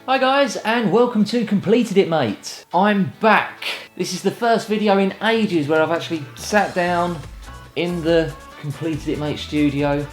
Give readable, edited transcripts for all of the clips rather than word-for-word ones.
Hi guys, and welcome to Completed It Mate. I'm back. This is the first video in ages where I've actually sat down in the Completed It Mate studio,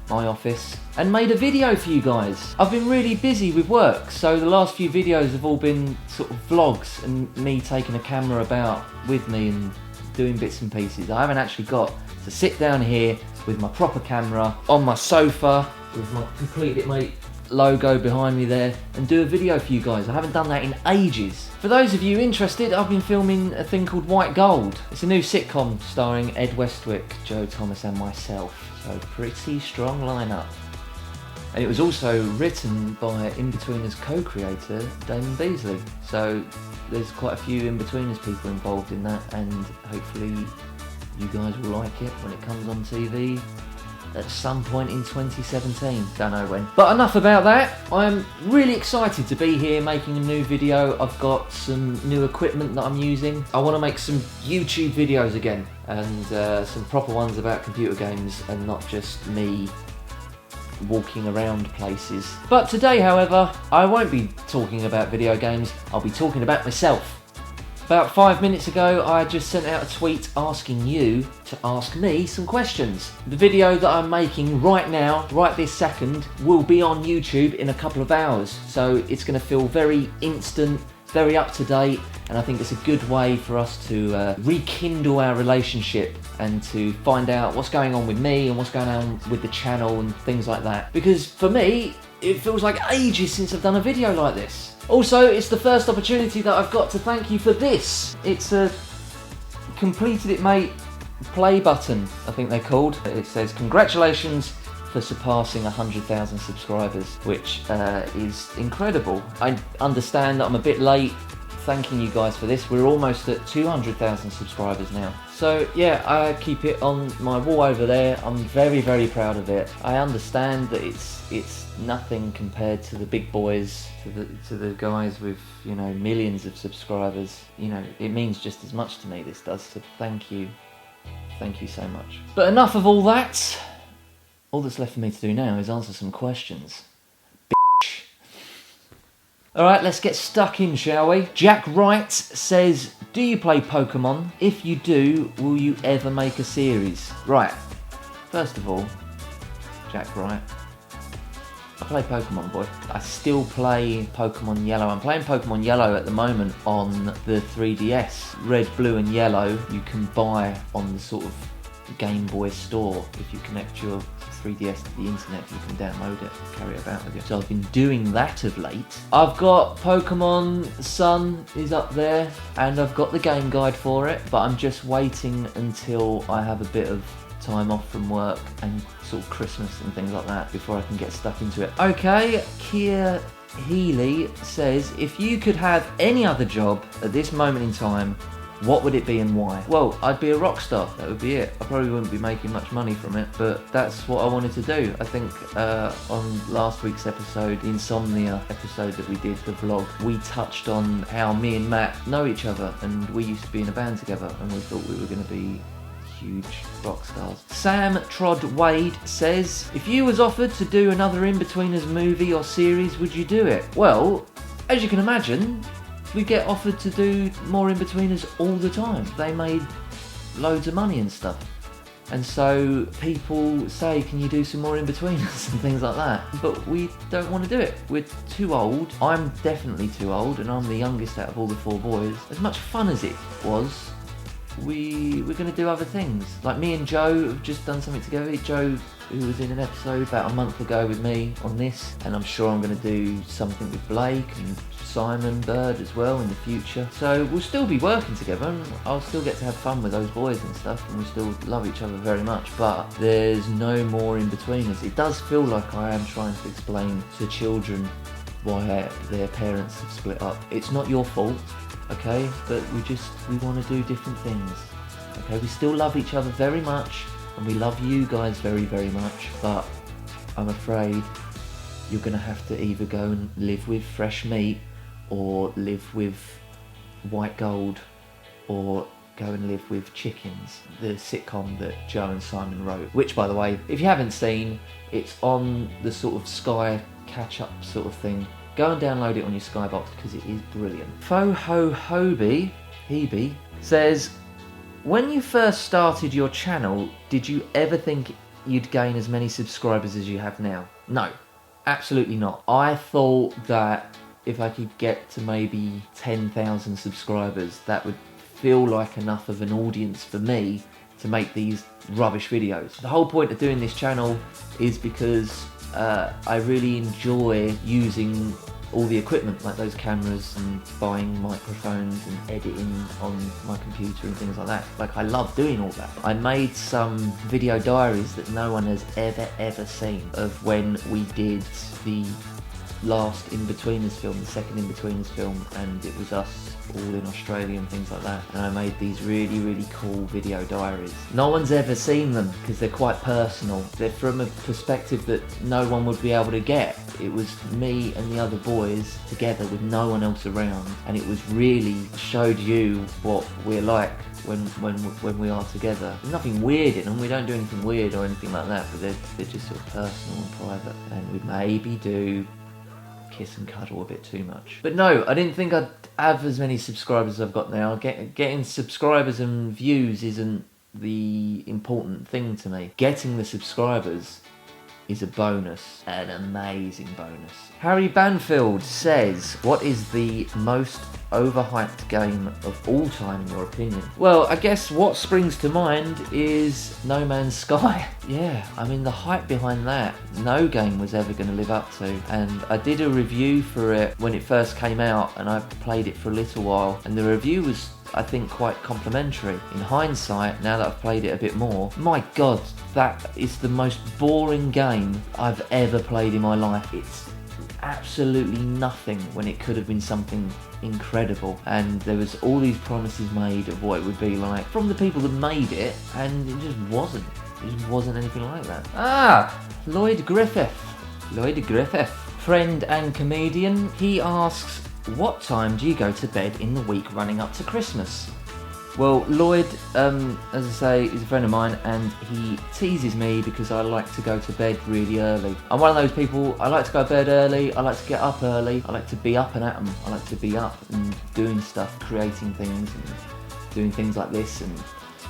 my office, and made a video for you guys. I've been really busy with work, so the last few videos have all been sort of vlogs and me taking a camera about with me and doing bits and pieces. I haven't actually got to sit down here with my proper camera on my sofa with my Completed It Mate logo behind me there and do a video for you guys. I haven't done that in ages. For those of you interested, I've been filming a thing called White Gold. It's a new sitcom starring Ed Westwick, Joe Thomas and myself. So pretty strong lineup. And it was also written by Inbetweeners co-creator Damon Beasley. So there's quite a few Inbetweeners people involved in that, and hopefully you guys will like it when it comes on TV at some point in 2017, don't know when. But enough about that. I'm really excited to be here making a new video. I've got some new equipment that I'm using. I want to make some YouTube videos again, and some proper ones about computer games and not just me walking around places. But today, however, I won't be talking about video games, I'll be talking about myself. About 5 minutes ago, I just sent out a tweet asking you to ask me some questions. The video that I'm making right now, right this second, will be on YouTube in a couple of hours. So it's going to feel very instant, very up to date, and I think it's a good way for us to rekindle our relationship and to find out what's going on with me and what's going on with the channel and things like that. Because for me, it feels like ages since I've done a video like this. Also, it's the first opportunity that I've got to thank you for this. It's a Completed It Mate play button, I think they're called. It says, congratulations for surpassing 100,000 subscribers, which is incredible. I understand that I'm a bit late thanking you guys for this. We're almost at 200,000 subscribers now. So yeah, I keep it on my wall over there. I'm very, very proud of it. I understand that it's nothing compared to the big boys, to the guys with, you know, millions of subscribers. You know, it means just as much to me, this does, so thank you so much. But enough of all that. All that's left for me to do now is answer some questions. Bitch. Alright, let's get stuck in, shall we? Jack Wright says, do you play Pokemon? If you do, will you ever make a series? Right, first of all, Jack Wright, I play Pokemon, boy. I still play Pokemon Yellow. I'm playing Pokemon Yellow at the moment on the 3DS. Red, Blue and Yellow you can buy on the sort of Game Boy store. If you connect your 3DS to the internet, you can download it and carry it about with you. So I've been doing that of late. I've got Pokemon Sun is up there, and I've got the game guide for it, but I'm just waiting until I have a bit of time off from work and sort of Christmas and things like that before I can get stuck into it. Okay, Kia Healy says, if you could have any other job at this moment in time, what would it be and why? Well, I'd be a rock star, that would be it. I probably wouldn't be making much money from it, but that's what I wanted to do. I think on last week's episode, the Insomnia episode that we did, the vlog, we touched on how me and Matt know each other, and we used to be in a band together, and we thought we were going to be huge rock stars. Sam Trod Wade says, if you was offered to do another Inbetweeners movie or series, would you do it? Well, as you can imagine, we get offered to do more Inbetweeners all the time. They made loads of money and stuff. And so people say, can you do some more Inbetweeners and things like that? But we don't want to do it. We're too old. I'm definitely too old, and I'm the youngest out of all the four boys. As much fun as it was, we're going to do other things. Like me and Joe have just done something together. Joe, who was in an episode about a month ago with me on this, and I'm sure I'm going to do something with Blake and Simon Bird as well in the future. So we'll still be working together, and I'll still get to have fun with those boys and stuff, and we still love each other very much, but there's no more Inbetweeners. It does feel like I am trying to explain to children why their parents have split up. It's not your fault, okay, but we want to do different things, okay? We still love each other very much, and we love you guys very, very much, but I'm afraid you're going to have to either go and live with Fresh Meat or live with White Gold or go and live with Chickens, the sitcom that Joe and Simon wrote, which, by the way, if you haven't seen, it's on the sort of Sky catch-up sort of thing Go and download it on your Skybox because it is brilliant. Hebe says, when you first started your channel, did you ever think you'd gain as many subscribers as you have now? No, absolutely not. I thought that if I could get to maybe 10,000 subscribers, that would feel like enough of an audience for me to make these rubbish videos. The whole point of doing this channel is because I really enjoy using all the equipment, like those cameras and buying microphones and editing on my computer and things like that. Like, I love doing all that. I made some video diaries that no one has ever seen of when we did the last Inbetweeners film, the second Inbetweeners film, and it was us all in Australia and things like that. And I made these really cool video diaries. No one's ever seen them because they're quite personal. They're from a perspective that no one would be able to get. It was me and the other boys together with no one else around, and it was really showed you what we're like when we are together. There's nothing weird in them. We don't do anything weird or anything like that, but they're just sort of personal and private, and we maybe do kiss and cuddle a bit too much. But no, I didn't think I'd have as many subscribers as I've got now. Getting subscribers and views isn't the important thing to me. Getting the subscribers is a bonus, an amazing bonus. Harry Banfield says, what is the most overhyped game of all time in your opinion? Well, I guess what springs to mind is No Man's Sky. Yeah, I mean, the hype behind that, no game was ever going to live up to. And I did a review for it when it first came out, and I played it for a little while, and the review was, I think, quite complimentary. In hindsight, now that I've played it a bit more, my god, that is the most boring game I've ever played in my life. It's absolutely nothing when it could have been something incredible, and there was all these promises made of what it would be like from the people that made it, and it just wasn't. It just wasn't anything like that. Lloyd Griffith, friend and comedian. He asks, what time do you go to bed in the week running up to Christmas? Well, Lloyd, as I say, is a friend of mine, and he teases me because I like to go to bed really early. I'm one of those people, I like to go to bed early, I like to get up early, I like to be up and at 'em. I like to be up and doing stuff, creating things and doing things like this. And,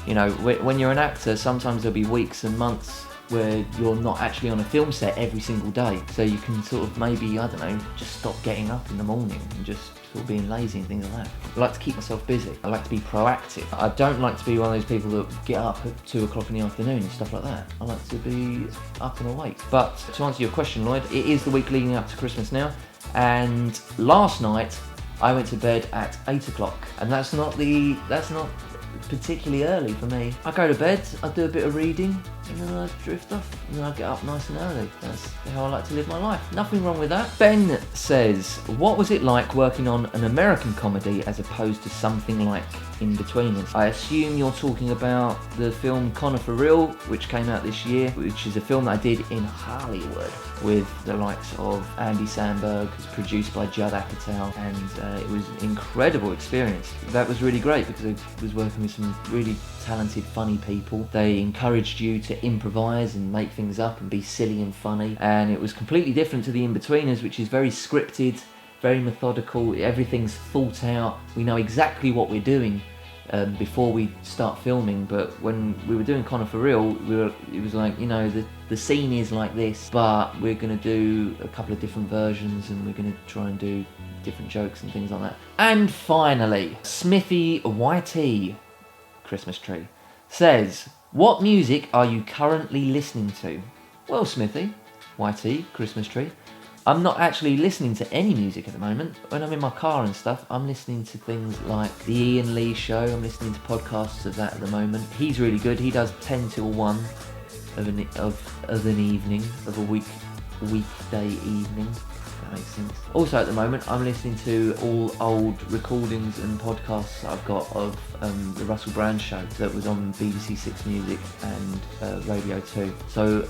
you know, when you're an actor, sometimes there'll be weeks and months where you're not actually on a film set every single day. So you can sort of maybe, I don't know, just stop getting up in the morning and just sort of being lazy and things like that. I like to keep myself busy. I like to be proactive. I don't like to be one of those people that get up at 2 o'clock in the afternoon and stuff like that. I like to be up and awake. But to answer your question, Lloyd, it is the week leading up to Christmas now. And last night, I went to bed at 8 o'clock. And that's not particularly early for me. I go to bed, I do a bit of reading, and then I drift off, and then I get up nice and early. That's how I like to live my life. Nothing wrong with that. Ben says, what was it like working on an American comedy as opposed to something like Inbetweeners? I assume you're talking about the film Connor for Real, which came out this year, which is a film that I did in Hollywood with the likes of Andy Samberg. It's produced by Judd Apatow, and it was an incredible experience. That was really great because I was working with some really talented, funny people. They encouraged you to improvise and make things up and be silly and funny, and it was completely different to the Inbetweeners, which is very scripted, very methodical. Everything's thought out. We know exactly what we're doing before we start filming. But when we were doing Connor for Real, it was like, you know, the scene is like this, but we're going to do a couple of different versions, and we're going to try and do different jokes and things like that. And finally, Smithy YT, Christmas tree, says, what music are you currently listening to? Well, Smithy YT, Christmas tree, I'm not actually listening to any music at the moment. When I'm in my car and stuff, I'm listening to things like The Ian Lee Show. I'm listening to podcasts of that at the moment. He's really good. He does 10 till 1 of an evening, of a weekday evening. If that makes sense. Also at the moment, I'm listening to all old recordings and podcasts that I've got of the Russell Brand show that was on BBC Six Music and Radio 2. So,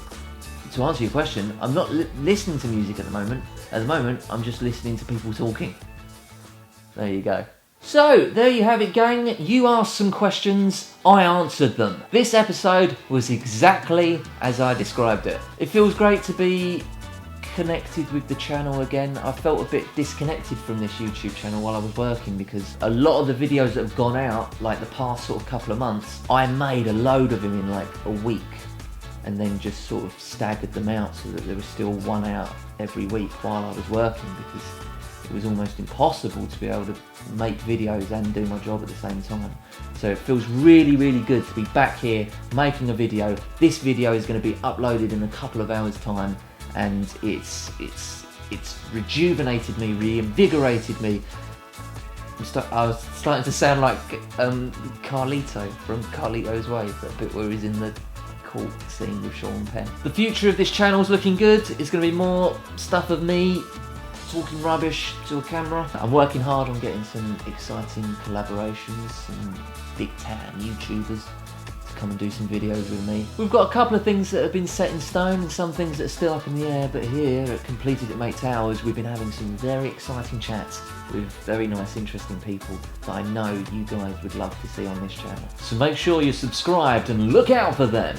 to answer your question, I'm not listening to music at the moment. At the moment, I'm just listening to people talking. There you go. So, there you have it, gang. You asked some questions, I answered them. This episode was exactly as I described it. It feels great to be reconnected with the channel again. I felt a bit disconnected from this YouTube channel while I was working, because a lot of the videos that have gone out, like the past sort of couple of months, I made a load of them in like a week and then just sort of staggered them out so that there was still one out every week while I was working, because it was almost impossible to be able to make videos and do my job at the same time. So it feels really, really good to be back here making a video. This video is going to be uploaded in a couple of hours time, and it's rejuvenated me, reinvigorated me. I was starting to sound like Carlito from Carlito's Way, that bit where he's in the court scene with Sean Penn. The future of this channel is looking good. It's going to be more stuff of me talking rubbish to a camera. I'm working hard on getting some exciting collaborations, some big time YouTubers to come and do some videos with me. We've got a couple of things that have been set in stone and some things that are still up in the air, but here at Completed It Mate Towers we've been having some very exciting chats with very nice, interesting people that I know you guys would love to see on this channel. So make sure you're subscribed and look out for them.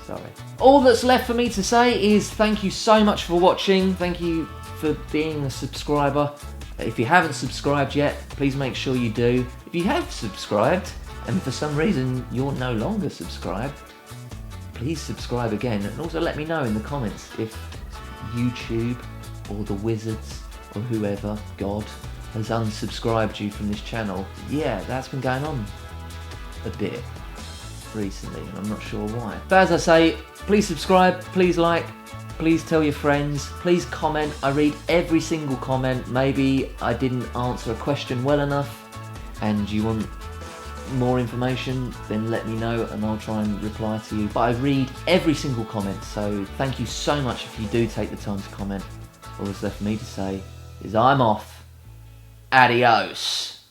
Sorry. All that's left for me to say is thank you so much for watching. Thank you for being a subscriber. If you haven't subscribed yet, please make sure you do. If you have subscribed and for some reason you're no longer subscribed, please subscribe again, and also let me know in the comments if YouTube or the wizards or whoever, God, has unsubscribed you from this channel. Yeah, that's been going on a bit recently, and I'm not sure why. But as I say, please subscribe, please like, please tell your friends, please comment. I read every single comment. Maybe I didn't answer a question well enough and you want more information, then let me know and I'll try and reply to you. But I read every single comment, so thank you so much if you do take the time to comment. All that's left for me to say is I'm off. Adios.